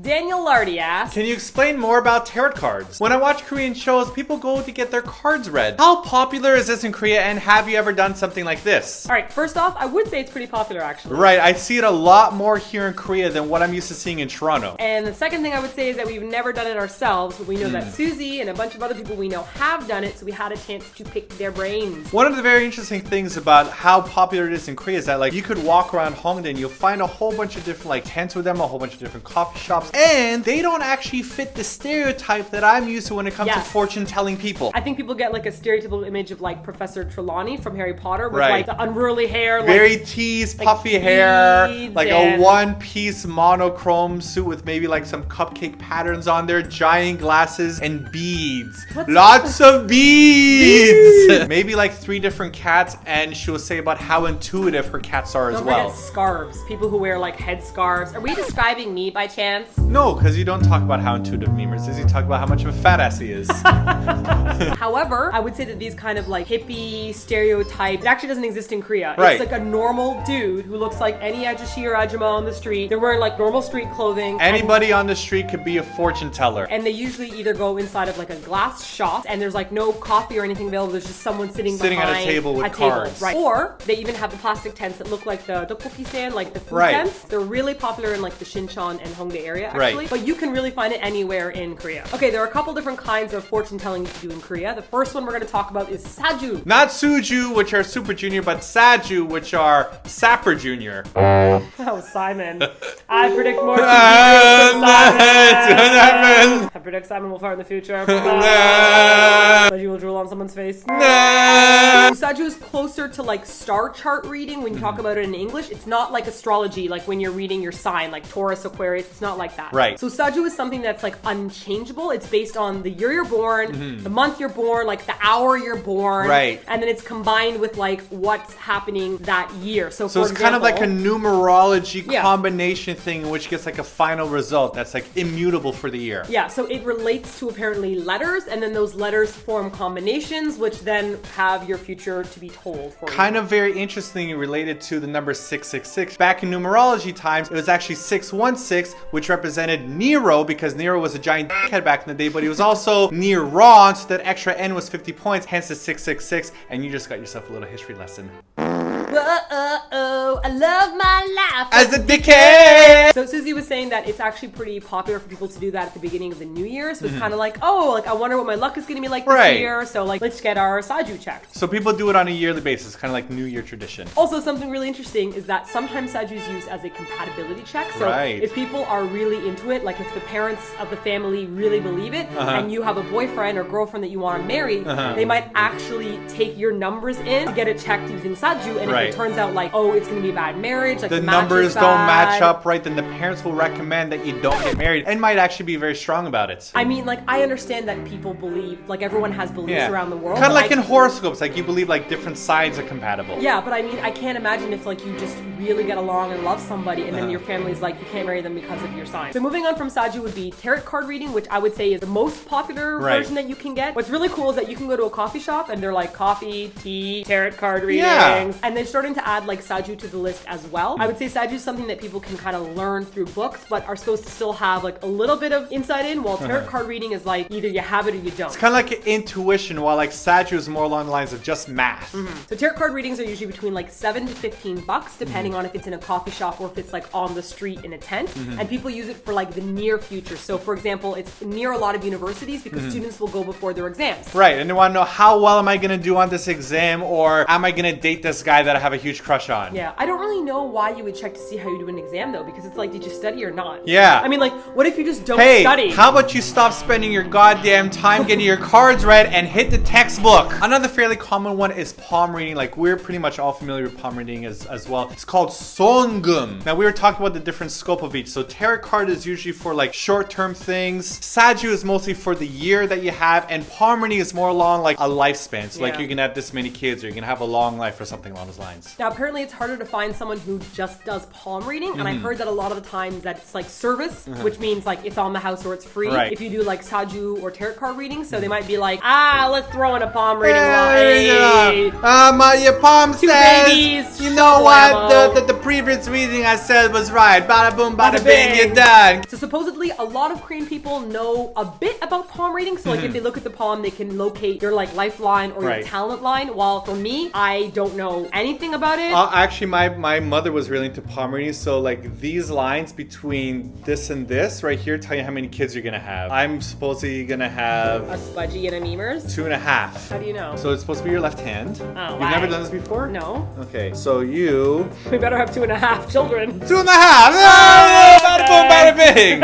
Daniel Lardy asks, can you explain more about tarot cards? When I watch Korean shows, people go to get their cards read. How popular is this in Korea, and have you ever done something like this? Alright, first off, I would say it's pretty popular actually. Right, I see it a lot more here in Korea than what I'm used to seeing in Toronto. And the second thing I would say is that we've never done it ourselves, but we know that Susie and a bunch of other people we know have done it, so we had a chance to pick their brains. One of the very interesting things about how popular it is in Korea is that, like, you could walk around Hongdae and you'll find a whole bunch of different, like, tents with them, a whole bunch of different coffee shops, and they don't actually fit the stereotype that I'm used to when it comes to fortune-telling people. I think people get, like, a stereotypical image of, like, Professor Trelawney from Harry Potter with, Right. like, the unruly hair. Very like, teased, puffy hair, like a and- one-piece monochrome suit with maybe, like, some cupcake patterns on there, giant glasses, and beads. Lots of beads! Maybe, like, 3 different cats, and she'll say about how intuitive her cats are as Don't well. forget scarves. People who wear, like, head scarves. Are we describing me by chance? No, because you don't talk about how intuitive Memers is. You talk about how much of a fat ass he is. However, I would say that these kind of like hippie stereotype, it actually doesn't exist in Korea. Right. It's like a normal dude who looks like any ajushi or ajumma on the street. They're wearing like normal street clothing. Anybody on the street could be a fortune teller. And they usually either go inside of like a glass shop and there's like no coffee or anything available. There's just someone sitting at a behind table with cards. Right. Or they even have the plastic tents that look like the tteokbokki stand, like the food Right. tents. They're really popular in like the Shincheon and Hongdae area actually. Right. But you can really find it anywhere in Korea. Okay, there are a couple different kinds of fortune telling you can do in Korea. The first one we're going to talk about is Saju. Not Suju, which are Super Junior, but Saju, which are Sapper Junior. Oh, Simon. I predict more TV girls than Simon. I predict Simon will fart in the future. Saju will drool on someone's face. Saju is closer to like star chart reading when you talk about it in English. It's not like astrology, like when you're reading your sign, like Taurus, Aquarius. It's not like that. Right. So Saju is something that's like unchangeable. It's based on the year you're born, the month you're born, like the hour you're born. Right. And then it's combined with like what's happening that year. So for it's example, kind of like a numerology Yeah. combination thing in which gets like a final result that's like immutable for the year. Yeah, so it relates to apparently letters, and then those letters form combinations, which then have your future to be told for you. Kind of very interestingly related to the number 666. Back in numerology times, it was actually 616, which represented Nero, because Nero was a giant dickhead back in the day, but he was also Neron, so that extra N was 50 points, hence the 666, and you just got yourself a little history lesson. Whoa, I love my life As a dickhead! So Susie was saying that it's actually pretty popular for people to do that at the beginning of the new year. So it's kind of like, oh, like I wonder what my luck is going to be like this Right. year. So like, let's get our Saju checked. So people do it on a yearly basis, kind of like New Year tradition. Also, something really interesting is that sometimes Saju is used as a compatibility check. So Right. if people are really into it, like if the parents of the family really believe it, and you have a boyfriend or girlfriend that you want to marry, they might actually take your numbers in to get it checked using Saju. And Right. if it turns out like, oh, it's going to be a bad marriage, like The match numbers is don't bad. match up right, then the parents will recommend that you don't get married and might actually be very strong about it. I mean, like, I understand that people believe, like, everyone has beliefs around the world. Kind of but like in horoscopes, like you believe like different signs are compatible. Yeah, but I mean, I can't imagine if, like, you just really get along and love somebody and then your family's like, you can't marry them because of your sign. So moving on from Saju would be tarot card reading, which I would say is the most popular version that you can get. What's really cool is that you can go to a coffee shop and they're like coffee, tea, tarot card readings. Yeah. And they're starting to add, like, Saju to the list as well. I would say Saju is something that people can kind of learn through books, but are supposed to still have, like, a little bit of insight in, while tarot card reading is like, either you have it or you don't. It's kind of like an intuition, while like Saju is more along the lines of just math. So tarot card readings are usually between like $7 to $15, depending on if it's in a coffee shop or if it's like on the street in a tent. And people use it for like the near future. So for example, it's near a lot of universities because students will go before their exams. Right, and they want to know how well am I going to do on this exam, or am I going to date this guy that I have a huge crush on? Yeah, I don't really know why you would check to see how you do an exam though, because it's like, did you study or not? Yeah. I mean, like, what if you just don't Hey, study? how about you stop spending your goddamn time getting your cards read and hit the textbook? Another fairly common one is palm reading. Like, we're pretty much all familiar with palm reading as well. It's called Songum. Now, we were talking about the different scope of each. So tarot card is usually for like short-term things. Saju is mostly for the year that you have, and palm reading is more along like a lifespan. So like Yeah. you're gonna have this many kids, or you're gonna have a long life or something along those lines. Now, apparently it's harder to find someone who just does palm reading, and I heard that a lot of the times that it's like service, which means like it's on the house or it's free. Right. If you do like Saju or tarot card readings, so they might be like, let's throw in a palm reading line. Your palm Two says, babies, you know blammo. what, the previous reading I said was right. Bada boom, bada, Bada bing, bing. you're done. So supposedly a lot of Korean people know a bit about palm reading. So like if they look at the palm, they can locate your like lifeline or your talent line. While for me, I don't know anything about it. Actually, my mother was really into palm reading. So like these lines between this and this right here tell you how many kids you're gonna have. I'm supposedly gonna have A Spudgy and a Memers? 2.5. How do you know? So it's supposed to be your left hand. Oh, You've why? never done this before? No. Okay, so you... We better have 2.5 children. 2.5! Oh, bada boom, bada bing!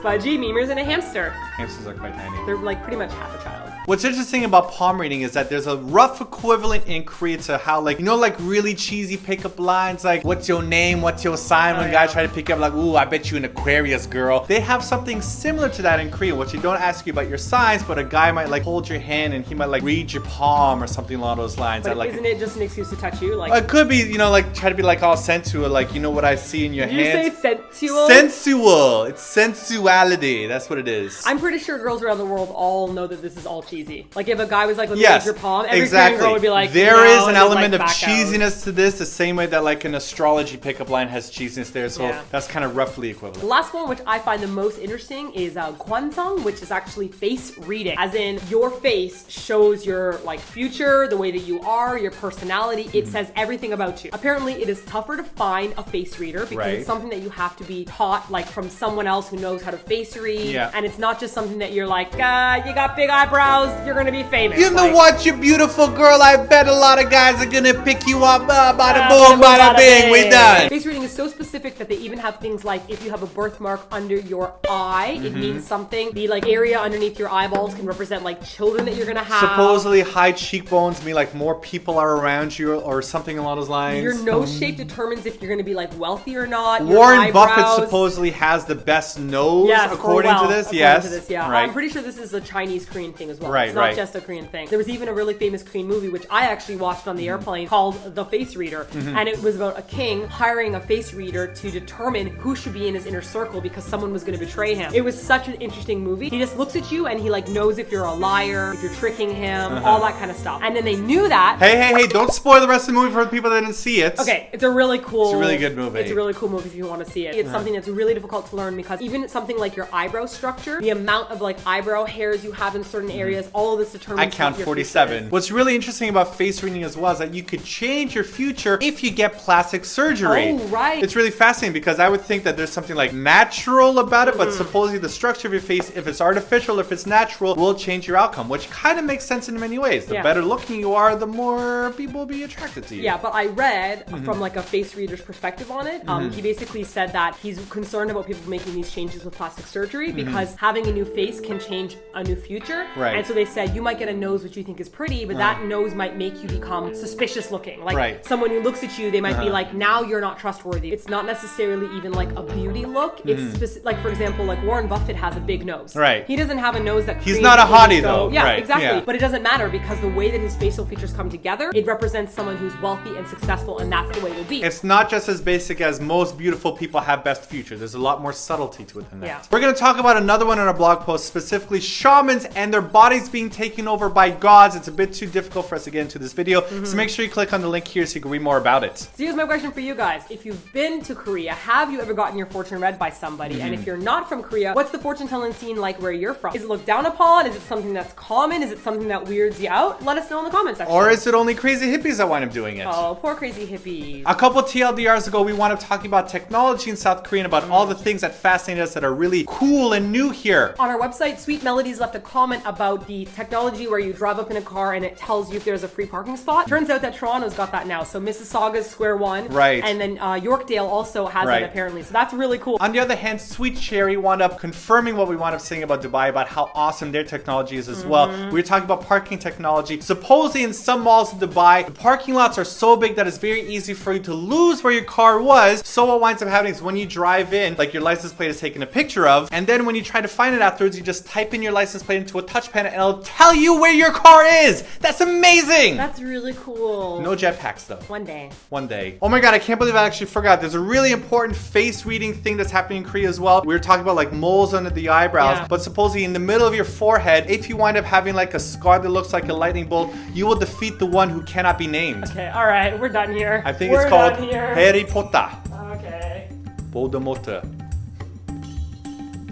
Spudgy, Memers, and a hamster. Hamsters are quite tiny. They're like pretty much half a child. What's interesting about palm reading is that there's a rough equivalent in Korea to how, like, you know, like really cheesy pickup lines, like, what's your name, what's your sign, when guys try to pick up, like, ooh, I bet you an Aquarius, girl. They have something similar to that in Korea, which they don't ask you about your signs, but a guy might, like, hold your hand and he might, like, read your palm or something along those lines. But like, isn't it just an excuse to touch you? Like, it could be, you know, like, try to be, like, all sensual, like, you know what I see in your did you hands? say sensual? Sensual. It's sensuality. That's what it is. I'm pretty sure girls around the world all know that this is all cheesy. Like if a guy was like, let me Yes, read your palm, every exactly. Korean girl would be like, there no, is an and element they'd, of like, back out. cheesiness to this, the same way that like an astrology pickup line has cheesiness there. So Yeah. that's kind of roughly The equivalent. last one, which I find the most interesting, is kwansong, which is actually face reading. As in, your face shows your like future, the way that you are, your personality. It says everything about you. Apparently, it is tougher to find a face reader because Right. it's something that you have to be taught like from someone else who knows how to face read. Yeah. And it's not just something that you're like, you got big eyebrows, you're gonna be famous. You know Like, what, you beautiful girl? I bet a lot of guys are gonna pick you up. Bada bada boom, boom, bada bada bing, we bing. done. Face reading is so specific that they even have things like if you have a birthmark under your eye, it means something. The like area underneath your eyeballs can represent like children that you're gonna have. Supposedly high cheekbones mean like more people are around you or something along those lines. Your nose shape determines if you're gonna be like wealthy or not. Your Warren Buffett eyebrows. supposedly has the best nose Yes, for according to wealth, this. according Yes. to this, yeah. Right. I'm pretty sure this is a Chinese Korean thing as well. Right, it's not right. just a Korean thing. There was even a really famous Korean movie which I actually watched on the airplane called The Face Reader, and it was about a king hiring a face reader to determine who should be in his inner circle because someone was going to betray him. It was such an interesting movie. He just looks at you and he like knows if you're a liar, if you're tricking him, all that kind of stuff. And then they knew that. Hey, don't spoil the rest of the movie for the people that didn't see it. Okay, it's a really cool. It's a really good movie. It's a really cool movie if you want to see it. It's something that's really difficult to learn because even something like your eyebrow structure, the amount of like eyebrow hairs you have in certain areas, all of this determines. I count what your 47. future is. What's really interesting about face reading as well is that you could change your future if you get plastic surgery. Oh, right. It's really fascinating because I would think that there's something like natural about it, but supposedly the structure of your face, if it's artificial, if it's natural, will change your outcome, which kind of makes sense in many ways. The Yeah. better looking you are, the more people will be attracted to you. Yeah, but I read from like a face reader's perspective on it. He basically said that he's concerned about people making these changes with plastic surgery because having a new face can change a new future. Right. And so they said you might get a nose which you think is pretty, but that nose might make you become suspicious looking. Like Right. someone who looks at you, they might be like, now you're not trustworthy. It's not necessarily even like a beauty look. It's like, for example, like Warren Buffett has a big nose. Right. He doesn't have a nose that He's creates not a people hottie, to go- though. Yeah, Right, exactly. yeah. But it doesn't matter because the way that his facial features come together, it represents someone who's wealthy and successful, and that's the way it will be. It's not just as basic as most beautiful people have best futures. There's a lot more subtlety to it than that. Yeah. We're going to talk about another one in our blog post, specifically shamans and their bodies being taken over by gods. It's a bit too difficult for us to get into this video, so make sure you click on the link here so you can read more about it. So here's my question for you guys. If you've been to Korea, have you ever gotten your fortune read by somebody? And if you're not from Korea, what's the fortune telling scene like where you're from? Is it looked down upon? Is it something that's common? Is it something that weirds you out? Let us know in the comments section. Or is it only crazy hippies that wind up doing it? Oh, poor crazy hippies. A couple TLDRs ago, we wound up talking about technology in South Korea and about all the things that fascinate us that are really cool and new here. On our website, Sweet Melodies left a comment about the technology where you drive up in a car and it tells you if there's a free parking spot. Turns out that Toronto's got that now. So Mississauga's Square One. Right. And then Yorkdale also has Right. it apparently. So that's really cool. On the other hand, Sweet Cherry wound up confirming what we wound up saying about Dubai, about how awesome their technology is as well. We were talking about parking technology. Supposedly in some malls in Dubai, the parking lots are so big that it's very easy for you to lose where your car was. So what winds up happening is when you drive in, like your license plate is taken a picture of, and then when you try to find it afterwards, you just type in your license plate into a touch pen and it'll tell you where your car is. That's amazing. That's really cool. No jetpacks though. One day. One day. Oh my god, I can't believe I actually forgot. There's a really important face reading thing that's happening in Korea as well. We were talking about like moles under the eyebrows, but supposedly in the middle of your forehead, if you wind up having like a scar that looks like a lightning bolt, you will defeat the one who cannot be named. Okay, alright, we're done here. I think it's called done here. Harry Potter. Okay. Voldemort.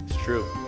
It's true.